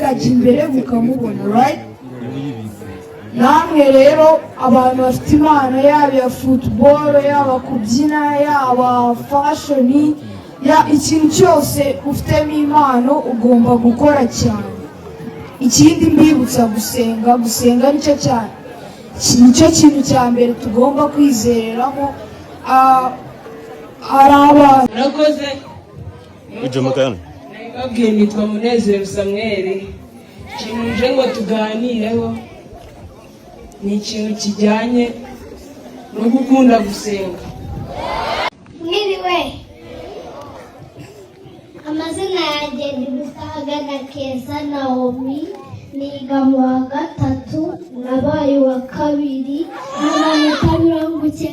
akajya imbere mukamubona, right? Namwe rero abantu bafite impano yaba ya football, yaba kubyina, yaba fashion, ikintu cyose ufitemo impano ugomba gukora cyane. Ikindi mbibutsa gusenga nicyo kintu cya mbere tugomba kwizereramo. Hari abantu murakoze babwiye nitwa Munezero Samuel. Ikintu nje ngo tuganireho ni ikintu kijyanye no gukunda gusenga. Mwiriwe, amazina yanjye ni Mutagana Keza Naomi, niga mu wa gatatu, nabaye wa kabiri, n'amanota 96.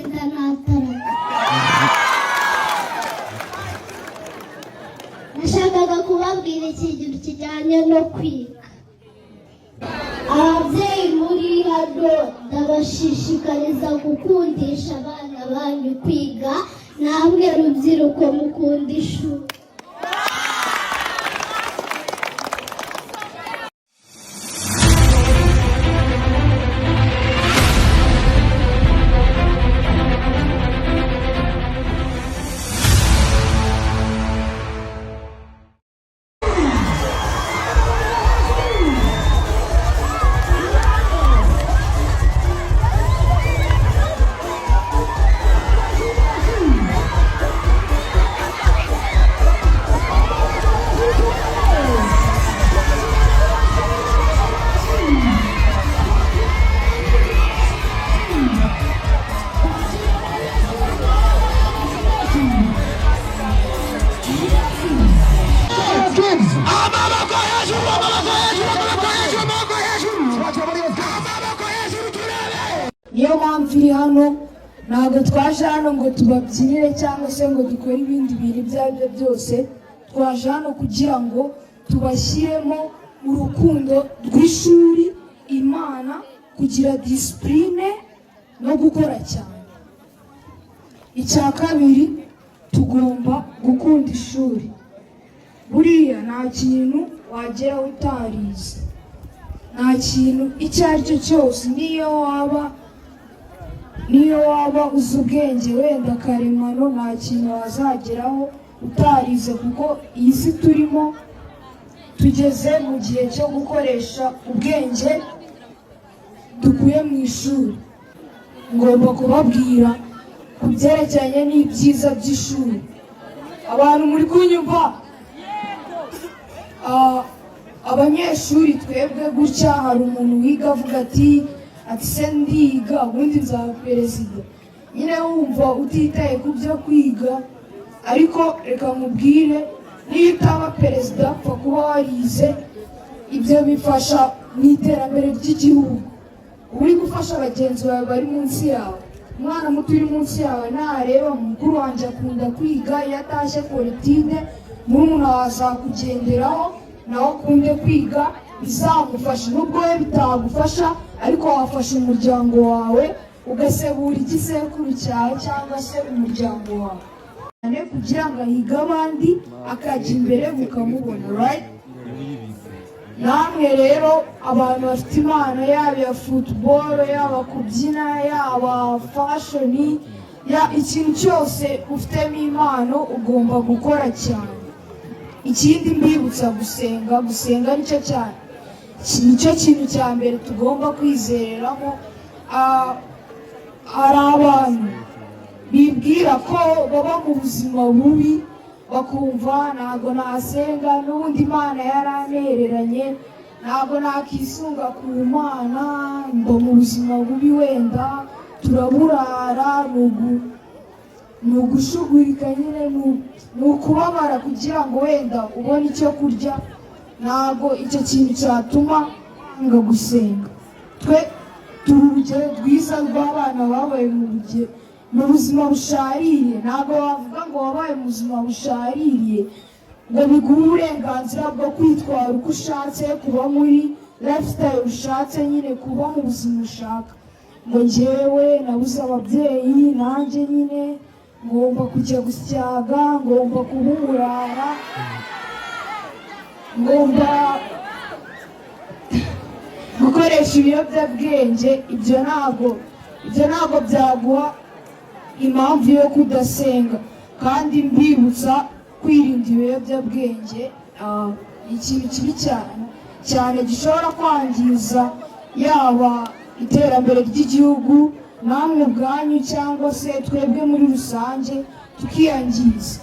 Nashakaga kubabwira ikintu kijyanye no kwiga. Ababyeyi muri hano ndabashishikariza gukundisha abana banyu kwiga, namwe rubyiruko mukunda ishuri. Niyo mpamvu iri hano, ntabwo twaje hano ngo tubabyinire cyangwa se ngo dukore ibindi bintu ibyo ari byo byose. Twaje hano kugira ngo tubashyiremo urukundo rw'ishuri, Imana, kugira disipurine no gukora cyane. Icya kabiri, tugomba gukunda ishuri. Buriya nta kintu wageraho utarize, nta kintu icyo ari cyo cyose, niyo waba uzi ubwenge wenda karemano, nta kintu wazageraho utarize, kuko iyi si turimo tugeze mu gihe cyo gukoresha ubwenge dukuye mu ishuri. Ngomba kubabwira ku byerekeranye n'ibyiza by'ishuri. Abantu muri kunyumva? Abanyeshuri twebwe gutya, hari umuntu wiga avuga ati se ndiga ubundi nzaba perezida. Nyine wumva utitaye ku byo kwiga, ariko reka mubwire, niyo utaba perezida upfa kuba warize. Ibyo bifasha mu iterambere ry'igihugu. Uba uri gufasha bagenzi bawe bari munsi yawe. Umwana muto uri munsi yawe nareba mukuru wanjye akunda kwiga, iyo atashye politine murumuna wazakugenderaho nawe akunde kwiga, bizamufasha. Nubwo we bitagufasha, ariko wafasha umuryango wawe, ugasebura igisekuru cyawe cyangwa se umuryango wawe, kugira ngo ahige abandi akajya imbere mukamubona, right? Namwe rero abantu bafite impano yaba ya football, yaba kubyina, yaba fashion, ikintu cyose ufitemo impano ugomba gukora cyane. Ikindi mbibutsa gusenga nicyo kintu cya mbere tugomba kwizereramo. Hari abantu bibwira ko baba mu buzima bubi, bakumva ntabwo nasenga, n'ubundi Imana yarantereranye, ntabwo nakisunga ku Mana, mba mu buzima bubi, wenda turaburara, ni ugushugurika nyine, ni ukubabara kugira ngo wenda ubone icyo kurya. Ntabwo icyo kintu cyatuma nga gusenga. Twe turi urugero rwiza rw'abana babaye mu buzima bushaririye. Ntabwo wavuga ngo wabaye mu buzima bushaririye ngo biguhe uburenganzira bwo kwitwara uko ushatse, kuba muri lifestyle ushatse, nyine kuba mu buzima ushaka. Ngo njyewe nabuze ababyeyi, nanjye nyine ngomba kujya gusyaga, ngomba kuburara, ngomba gukoresha ibiyobyabwenge ibyo ntabwo byaguha impamvu yo kudasenga. Kandi mbibutsa kwirinda ibiyobyabwenge ikintu kibi cyane gishobora kwangiza yaba iterambere ry'igihugu, namwe ubwanyu cyangwa se twebwe muri rusange tukiyangiza.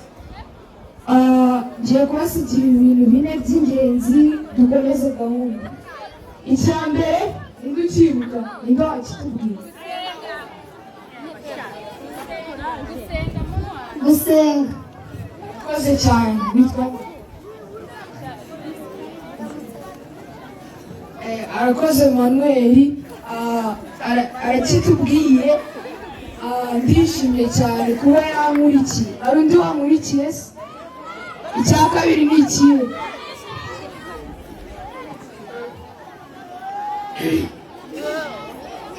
Ngiye kubasigira ibintu 4 by'ingenzi dukomeze gahunda. Icya mbere ninde ukibuka, ninde wakitubwira? Gusenga. Koze cyane bitwa arakoze Manuel arakitubwiye. Ndishimye cyane kuba yankurikiye. Hari undi wankurikiye se? Icya kabiri ni ikihe?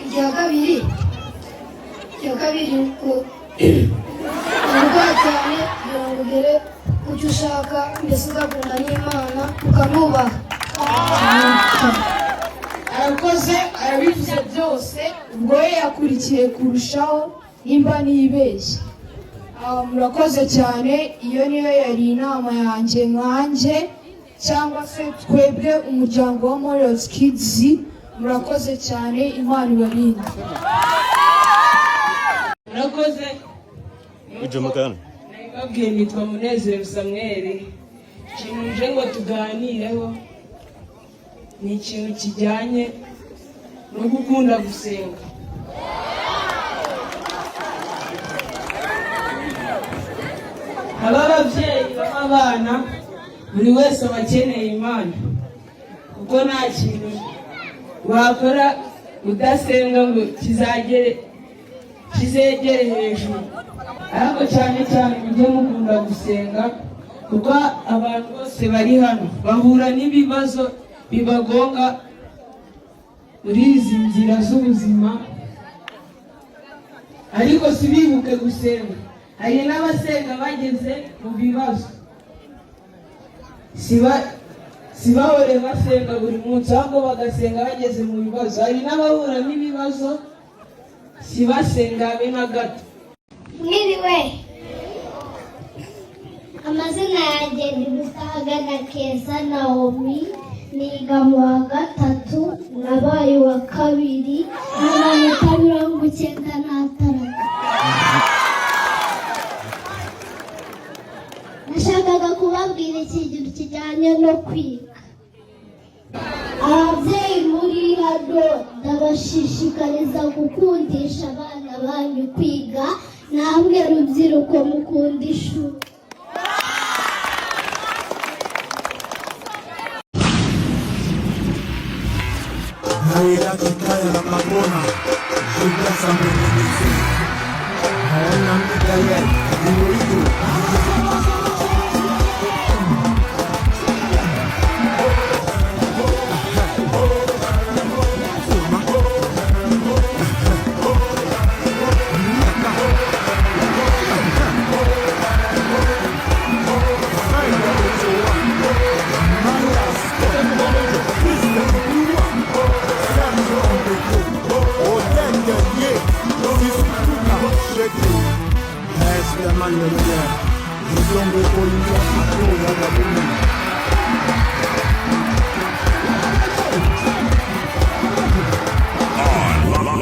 Icya kabiri ko cyane yongere kucyo ushaka mbese ugakunda n'Imana ukanubaha. Arakoze, arabivuze byose, ubwo we yakurikiye kurushaho nimba nibeshye. Murakoze cyane. Iyo niyo yari inama yanjye nkanjye cyangwa se twebwe umuryango wa Morios Kids. Murakoze cyane, Imana ibarinde. Murakoze. Nababwiye nitwa Munezero Samuel. Ikintu nje ngo tuganireho ni ikintu kijyanye no gukunda gusenga. Ababyeyi b'abana buri wese aba akeneye Imana, kuko nta kintu wakora udasenga ngo kizegere hejuru. Ariko cyane mujye mukunda gusenga, kuko abantu bose bari hano bahura n'ibibazo bibagonga muri izi nzira z'ubuzima, ariko sibibuke gusenga. Hari n'abasenga bageze mu bibazo, sibahore basenga buri munsi, ahubwo bagasenga bageze mu bibazo. Hari n'abahura n'ibibazo sibasenga habe na gato. Mwiriwe, amazina yanjye ni Mutagana Keza Naomi, niga mu wa 3, nabaye wa 2, n'amanota 96. Nashakaga kubabwira ikintu kijyanye no kwiga. Ababyeyi muri hano ndabashishikariza gukundisha abana banyu kwiga, namwe rubyiruko mukunda ishuri. Naila kikaya la magona Jibla sambenisi Haona mikaye Inuidu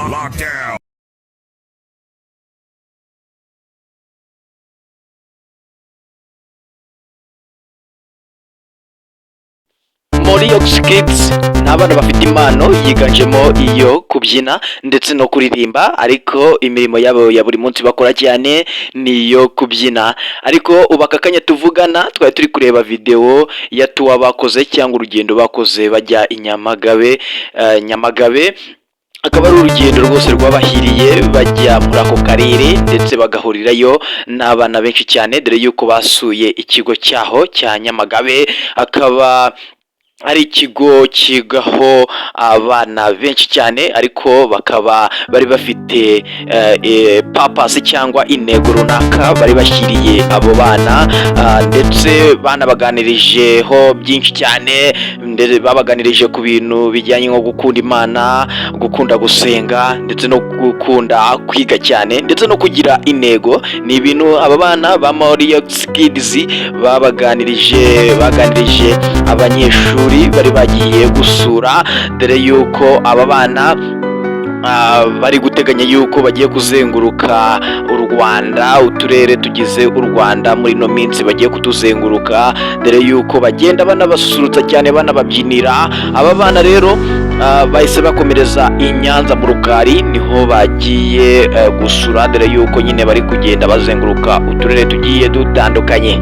Lockdown. Morios Kids ni abana bafite impano yiganjemo iyo kubyina ndetse no kuririmba, ariko imirimo yabo ya buri munsi bakora cyane ni iyo kubyina. Ariko ubakakanya tuvugana twari turi kureba video ya tuwa bakoze cyangwa urugendo bakoze bajya i Nyamagabe. Nyamagabe akaba ari urugendo rwose rwabahiriye bajya muri ako karere ndetse bagahurirayo n'abana benshi cyane, dore yuko basuye ikigo cyaho cya Nyamagabe. Akaba ari ikigo kigaho abana benshi cyane, ariko bakaba bari bafite papasi cyangwa intego runaka bari bashyiriye abo bana, ndetse banabaganirijeho byinshi cyane, ndetse babaganirije ku bintu bijyanye nko gukunda Imana, gukunda gusenga, ndetse no gukunda kwiga cyane, ndetse no kugira intego. Ni ibintu aba bana ba Moriyox Kids baganirije abanyeshuri bari bagiye gusura, dore yuko aba bana bari guteganya yuko bagiye kuzenguruka u Rwanda, uturere tugize u Rwanda muri ino minsi bagiye kutuzenguruka, dore yuko bagenda banabasusurutsa cyane, banababyinira. Aba bana rero bahise bakomereza i Nyanza mu Rukari, niho bagiye gusura, dore yuko nyine bari kugenda bazenguruka uturere tugiye dutandukanye.